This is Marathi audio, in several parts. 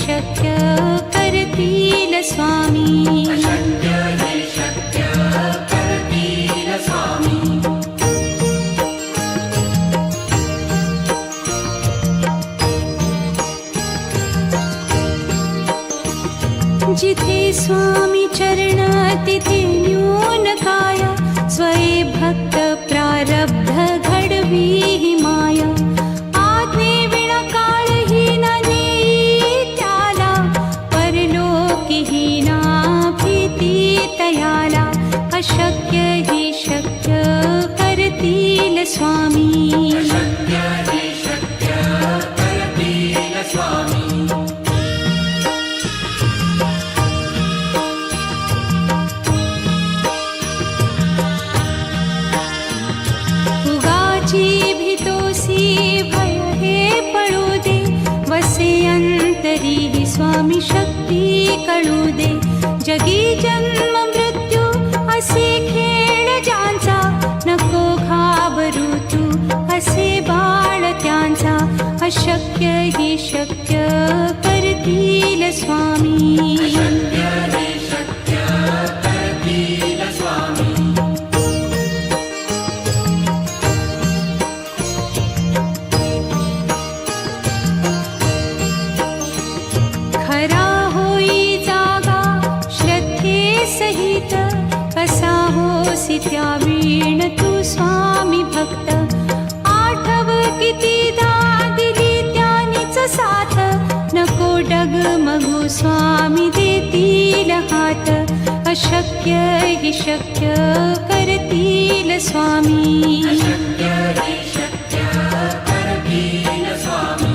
शक्य करतील स्वामी. अशक्य हे शक्य करतील स्वामी. जिथे स्वामी चरण तिथे न्यून काय. स्वये भक्त प्रारब्ध घडवी ही माया. आज्ञे विना काळही ना नेई त्याला. परलोकीही ना भीती तयाला. अशक्य ही शक्य करतील स्वामी. अशक्य हे शक्य करतील स्वामी. भीतोसी भय हे पळू दे. वसे अंतरी ही स्वामी शक्ती कळू दे. जगी जन्म मृत्यू असे खेळ ज्यांचा. नको घाबरू तू असे बाळ त्यांचा. अशक्य ही शक्य करतील स्वामी. अशक्य हे शक्य करतील स्वामी. खरा होई जागा श्रद्धे सहित. कसा होसी त्या वीण तू स्वामी भक्त. आठव कितीदा दिली त्यानीच साथ. नको डगमगू स्वामी देतील हात. अशक्य ही शक्य करतील स्वामी. अशक्य हे शक्य करतील स्वामी.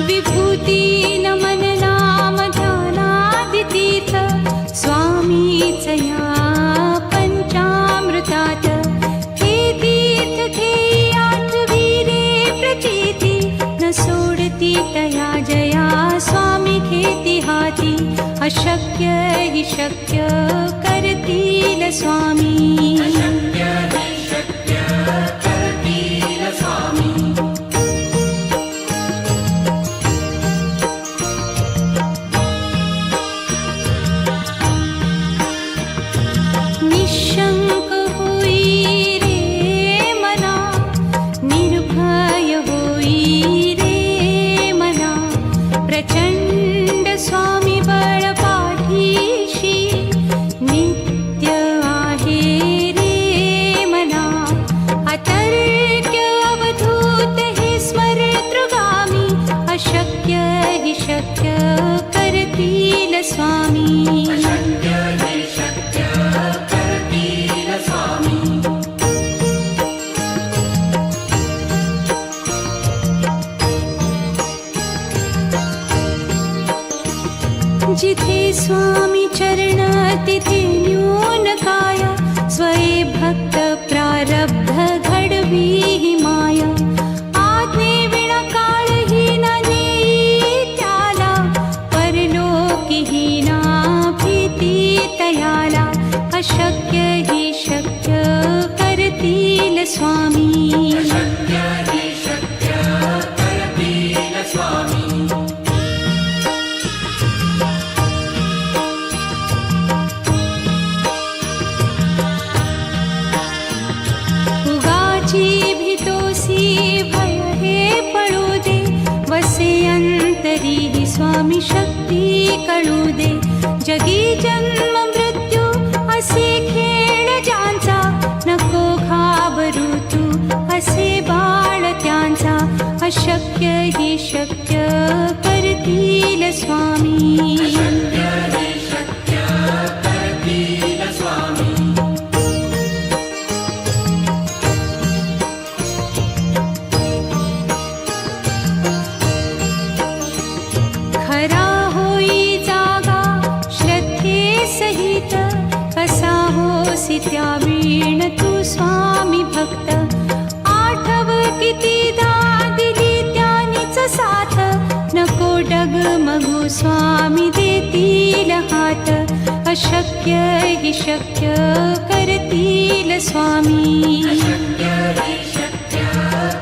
विभूती नमन नाम ध्यानादितीर्थ. स्वामीच या पंचामृतात. हे तीर्थ घेई आठवी रे प्रचिती. न सोडती तया जया स्वामी घेती हाती. अशक्य हि शक्य करतील स्वामी. अशक्य हे शक्य करतील स्वामी. निशंक होई रे मना. निर्भय होई रे मना. प्रचंड स्वामी बळ पाठीशी. नित्य आहे रे मना. अतर्क्य अवधूत हे स्मरतृगामी. अशक्य हि शक्य करतील स्वामी. अशक्य हे शक्य करतील स्वामी. जिथे स्वामी चरण तिथे न्यून काय. स्वये भक्त प्रारब्ध घडवी ही माया. आज्ञे विना काळही ना नेई त्याला. परलोकीही ना भीती तयाला. अशक्य ही शक्य करतील स्वामी. अशक्य हे शक्य करतील स्वामी. भीतोसी भय हे पळू दे. वसे अंतरी ही स्वामी शक्ती कळू दे. जगी जन्म मृत्यू असे खेळ ज्यांचा. नको घाबरू तू असे बाळ त्यांचा. अशक्य ही शक्य करतील स्वामी. अशक्य हे शक्य करतील स्वामी. खरा होई जागा श्रद्धे सहित. कसा होसी त्या वीण तू स्वामी भक्त. आठव कितीदा दिली त्यानीच साथ. नको डगमगू स्वामी देतील हात. अशक्य हि शक्य करतील स्वामी अशक्य हि शक्य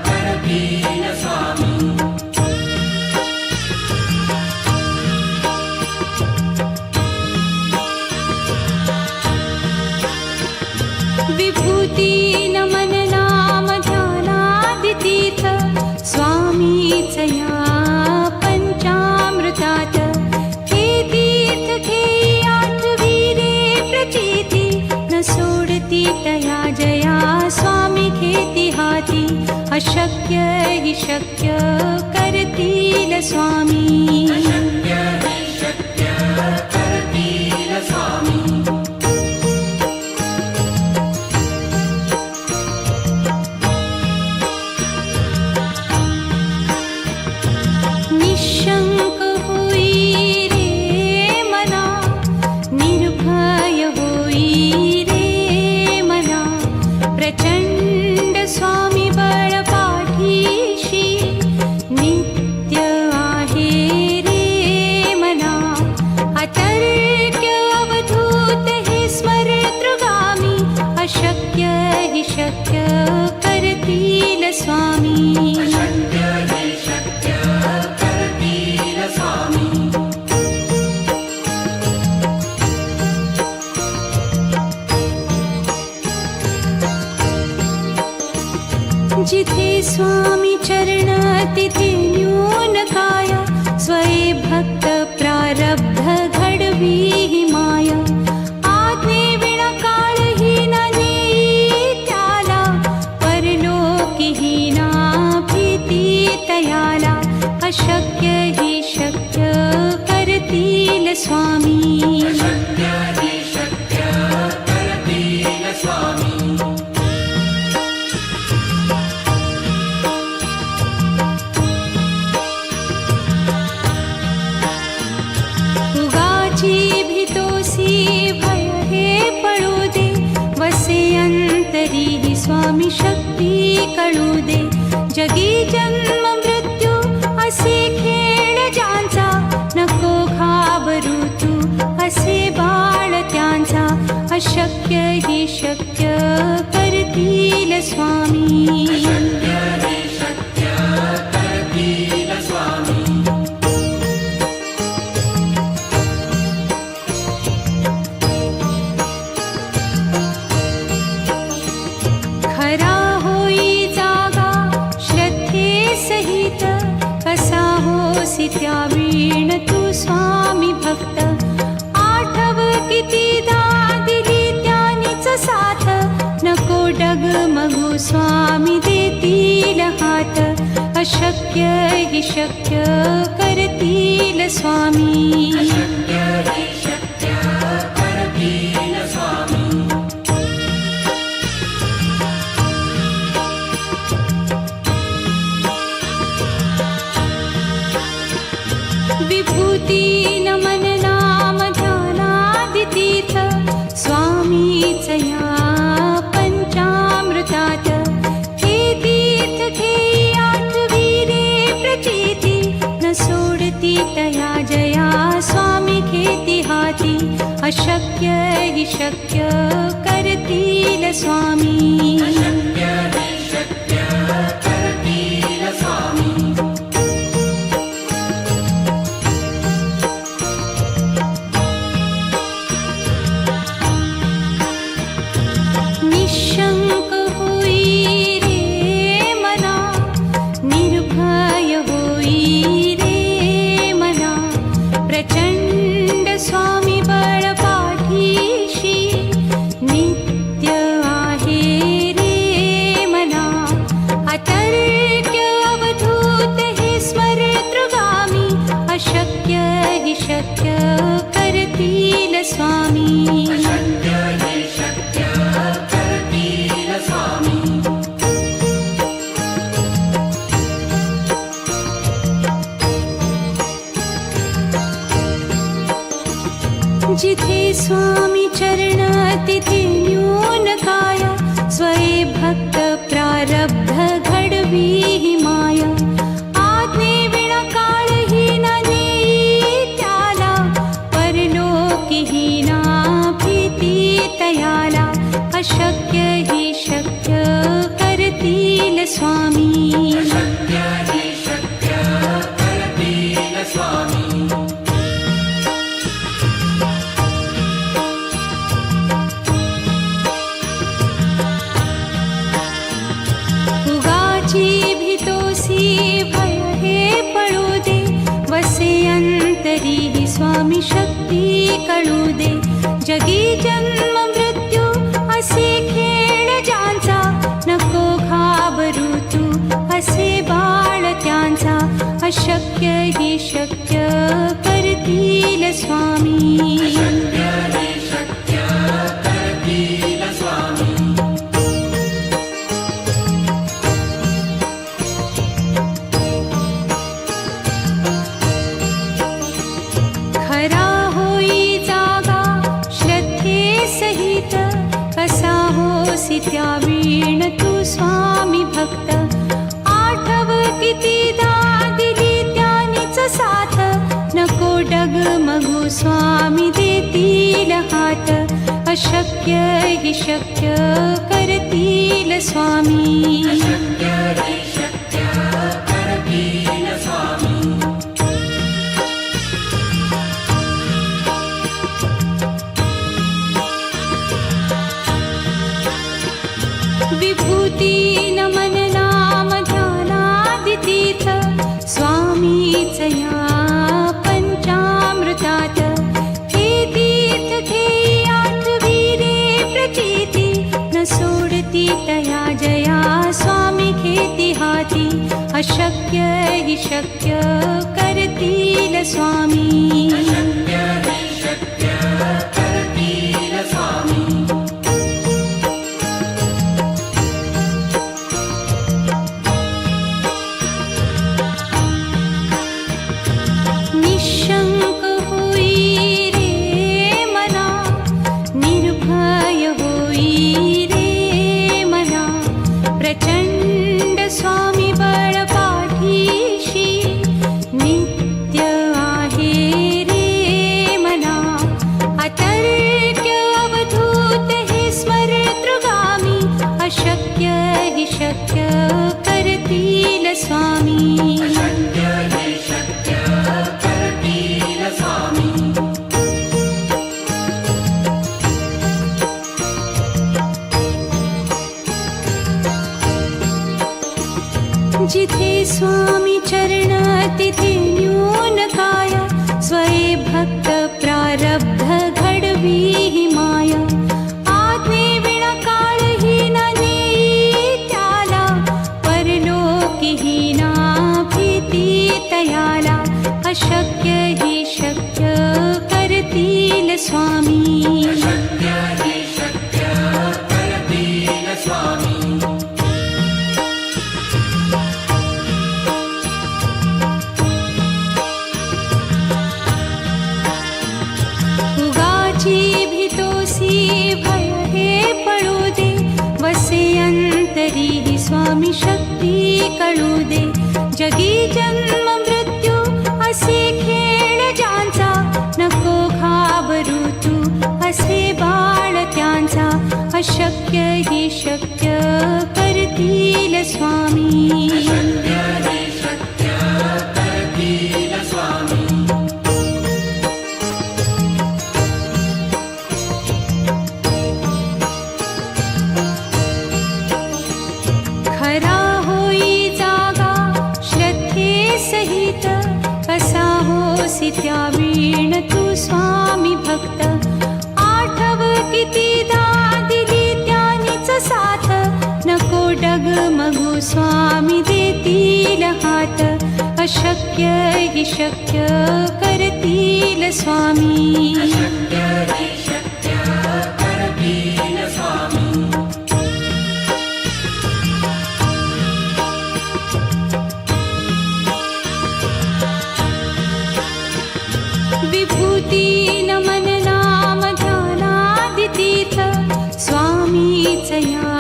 करतील स्वामी विभूती नमन नाम ध्यानादितीर्थ स्वामीच या पंचामृतात हे तीर्थ घेई आठवीरे प्रचिती न सोडती तया जया स्वामी घेती हाती अशक्य हि शक्य करतील स्वामी अशक्य हि शक्य करतील स्वामी निशंक होई रे मना निर्भय होई रे मना प्रचंड स्वामी बळ पाठीशी नित्य आहे रे मना अतर्क्य अवधूत हे स्मरतृगामी अशक्य हि शक्य करतील स्वामी अशक्य हि शक्य करतील स्वामी जिथे स्वामी चरण तिथे न्यून काय स्वये भक्त प्रारब्ध घडवी हि माया आज्ञे विना काळही न नेई त्याला परलोकीही ना भीती तयाला अशक्य हि शक्य करतील स्वामी अशक्य हि शक्य करतील स्वामी उगाची भीतोसी भय हे पळू दे वसे अंतरी ही स्वामी शक्ती कळू दे जगी जन्म मृत्यू असे खेळ ज्यांचा नको घाबरू तू असे बाळ त्यांचा अशक्य हि शक्य करतील स्वामी अशक्य हि शक्य करतील स्वामी खरा होई जागा श्रद्धे सहित कसा होसी त्या वीण तू स्वामी भक्त आठव कितीदा दिली त्यानीच साथ नको डगमगू स्वामी देतील हात अशक्य हि शक्य करतील स्वामी अशक्य हि शक्य करतील स्वामी विभूती नमन नाम ध्यानादितीर्थ स्वामीच या पंचामृतात हे तीर्थ घेई आठवीरे प्रचिती न सोडती तया जया स्वामी घेती हाती अशक्य हि शक्य करतील स्वामी अशक्य हि शक्य करतील स्वामी निशंक होई रे मना निर्भय होई रे मना प्रचंड स्वामी बळ पाठीशी नित्य आहे रे मना अतर्क्य अवधूत हे स्मरतृगामी अशक्य हि शक्य करतील स्वामी अशक्य हि शक्य करतील स्वामी जिथे स्वामी चरण तिथे न्यून काय स्वये भक्त प्रारब्ध घडवी हि माया आज्ञे विना काळही न नेई त्याला परलोकीही ना अशक्य हि शक्य करतील स्वामी. अशक्य हि शक्य करतील स्वामी. उगाची भीतोसी भय हे पळू दे, वसे अंतरी ही स्वामी शक्ती कळू दे. जगी जन्म मृत्यू असे खेळ ज्यांचा, नको घाबरू तू असे बाळ त्यांचा. अशक्य हि शक्य करतील स्वामी. अशक्य हि शक्य करतील स्वामी. खरा होई जागा श्रद्धे सहित, कसा होसी त्या वीण तू स्वामी भक्त. आठव कितीदा दिली त्यानीच साथ, नको डगमगू स्वामी देतील हात. अशक्य हि शक्य करतील स्वामी. अशक्य हि शक्य करतील स्वामी. विभूती नमन नाम ध्यानादितीर्थ, स्वामीच या पंचामृतात. हे तीर्थ घेई आठवी रे प्रचिती, न सोडती तया जया स्वामी घेती हाती. अशक्य हि शक्य करतील स्वामी. अशक्य हि शक्य करतील स्वामी. निशंक होई रे मना, निर्भय होई रे मना. प्रचंड स्वामी बळ पाठीशी, नित्य आहे रे मना. अतर्क्य अवधूत हे स्मरतृगामी, अशक्य हि शक्य करतील स्वामी. अशक्य हि शक्य करतील स्वामी. जिथे स्वामी चरण तिथे न्यून काय, स्वये भक्त प्रारब्ध घडवी ही माया. आज्ञे विना काळही न नेई त्याला, परलोकी ही ना भीती तयाला. अशक्य हि शक्य करतील स्वामी. अशक्य हि शक्य करतील स्वामी. उगाची भीतोसी भय हे पळू दे, वसे अंतरी ही स्वामी शक्ती कळू दे. जगी जन्म मृत्यू असे खेळ ज्यांचा, नको घाबरू तू असे बाळ त्यांचा. अशक्य हि शक्य करतील स्वामी. अशक्य हि शक्य करतील स्वामी. खरा होई जागा श्रद्धे सहित, कसा होसी त्या वीण तू स्वामी भक्त. आठव कितीदा दिली त्यानीच साथ, नको डगमगू स्वामी देतील हात. अशक्य हि शक्य करतील स्वामी. अशक्य हि शक्य करतील स्वामी. विभूती नमन नाम ध्यानादितीर्थ, स्वामीच या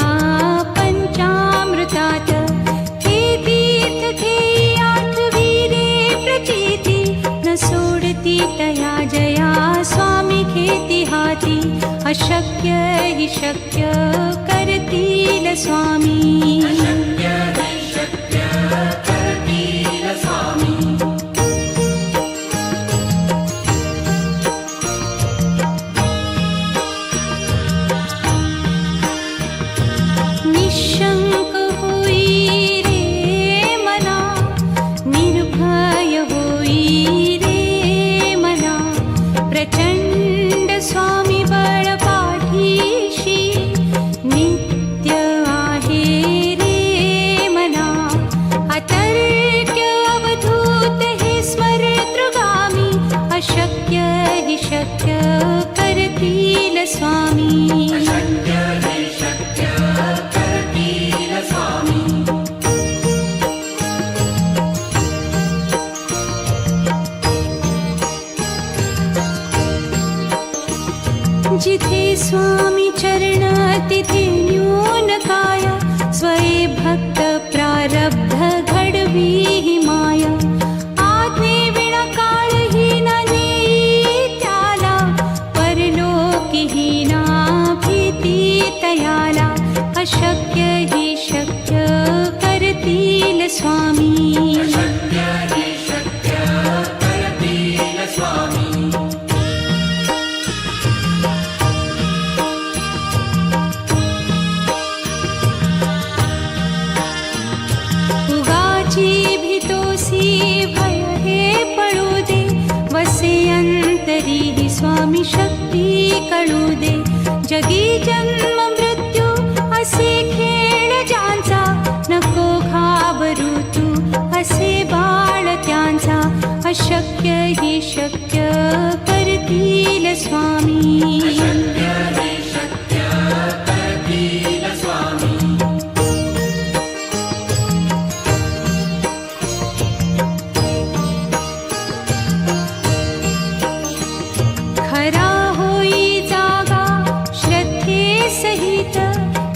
पंचामृतात. हे तीर्थ घेई आठवी रे प्रचिती, न सोडती तया जया स्वामी घेती हाती. अशक्य हि शक्य करतील स्वामी अशक्य हि शक्य करतील स्वामी निशंक होई रे मना निर्भय होई रे मना प्रचंड स्वामी बळ पाठीशी नित्य आहे रे मना अतर्क्य अवधूत हे स्मरतृगामी अशक्य हि शक्य करतील स्वामी अशक्य हि शक्य करतील स्वामी जिथे स्वामी चरण तिथे न्यून काय स्वये भक्त प्रारब्ध घडवी ही माया आज्ञे विना काळही न नेई त्याला परलोकीही ना भीती तयाला अशक्य हि शक्य करतील स्वामी अशक्य हि शक्य करतील स्वामी उगाची भीतोसी भय हे पळू दे वसे अंतरी ही स्वामी शक्ती कळू दे जगी जन्म मृत्यू असे खेळ ज्यांचा नको घाबरू तू असे बाळ त्यांचा अशक्य हि शक्य करतील स्वामी अशक्य हि शक्य करतील स्वामी खरा होई जागा श्रद्धे सहित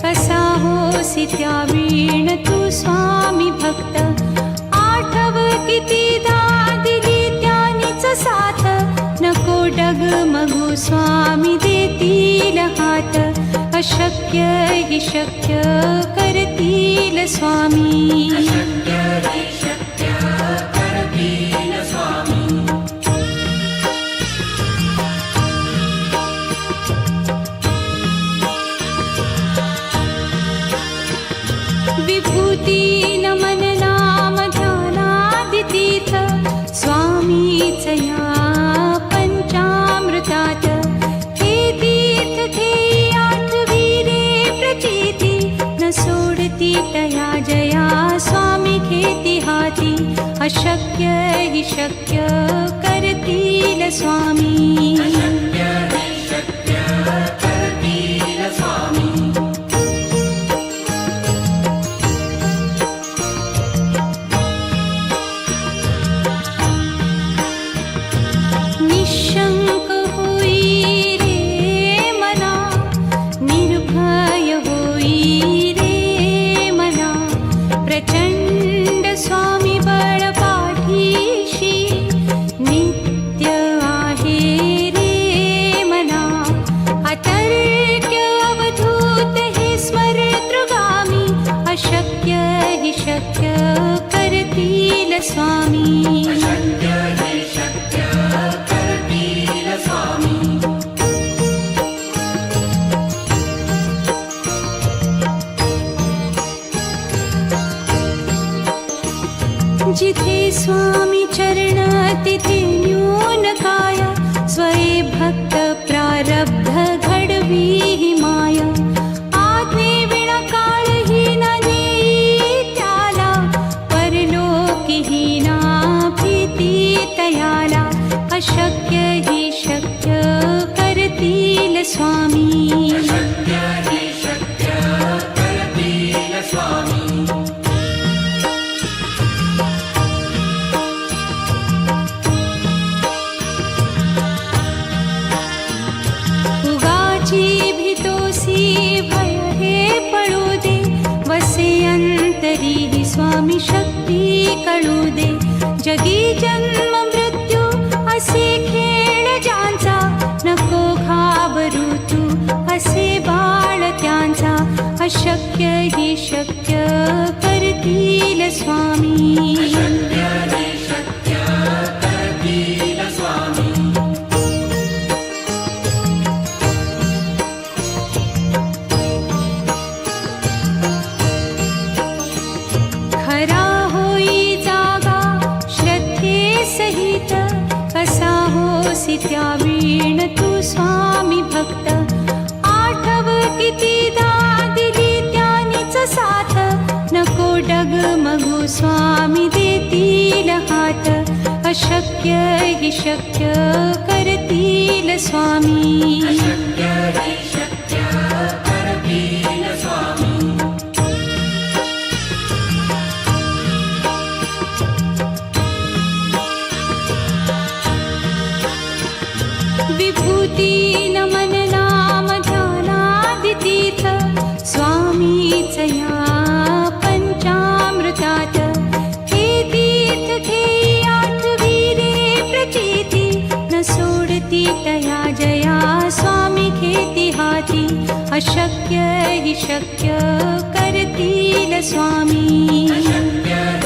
कसा होसी त्या वीण तू स्वामी भक्त आठव कितीदा दिली त्यानीच साथ नको डगमगू स्वामी देतील हात अशक्य हि शक्य करतील स्वामी अशक्य हि शक्य करतील स्वामी विभूती नमन नाम ध्यानादितीर्थ स्वामीच या पंचामृतात हे तीर्थ घेई आठवी रे प्रचिती न सोडती तया जया स्वामी घेती हाती अशक्य हि शक्य करतील स्वामी अशक्य हि शक्य करतील स्वामी निशंक होई रे मना निर्भय होई रे मना प्रचंड स्वामी बळ पाठीशी नित्य आहे रे मना अतर्क्य अवधूत हे स्मरतृगामी अशक्य हि शक्य करतील स्वामी अशक्य हि शक्य करतील स्वामी जिथे स्वामी चरण तिथे न्यून काय स्वये भक्त प्रारब्ध घडवी ही माया आज्ञे विना काळही न नेई त्याला परलोकीही ना भीती तयाला अशक्य हि शक्य करतील स्वामी अशक्य हि शक्य करतील स्वामी उगाची भीतोसी भय हे पळू दे वसे अंतरी ही स्वामी शक्ती कळू दे जगी जन्म मृत्यू असे खेळ ज्यांचा नको घाबरू तू अशक्य हि शक्य करतील स्वामी शक्य हि शक्य करतील स्वामी खरा होई जागा श्रद्धे सहित कसा होसी त्या वीण तू स्वामी भक्त आठव कितीदा दिली त्यानीच साथ नको डगमगू स्वामी देतील हात अशक्य हि शक्य करतील स्वामी शक्य हि शक्य करतील स्वामी विभूती नमन नाम ध्यानादितीर्थ स्वामीच या पंचामृतात हे तीर्थ घेई आठवी रे प्रचिती न सोडती तया जया स्वामी घेती हाती अशक्य हि शक्य करतील स्वामी शक्य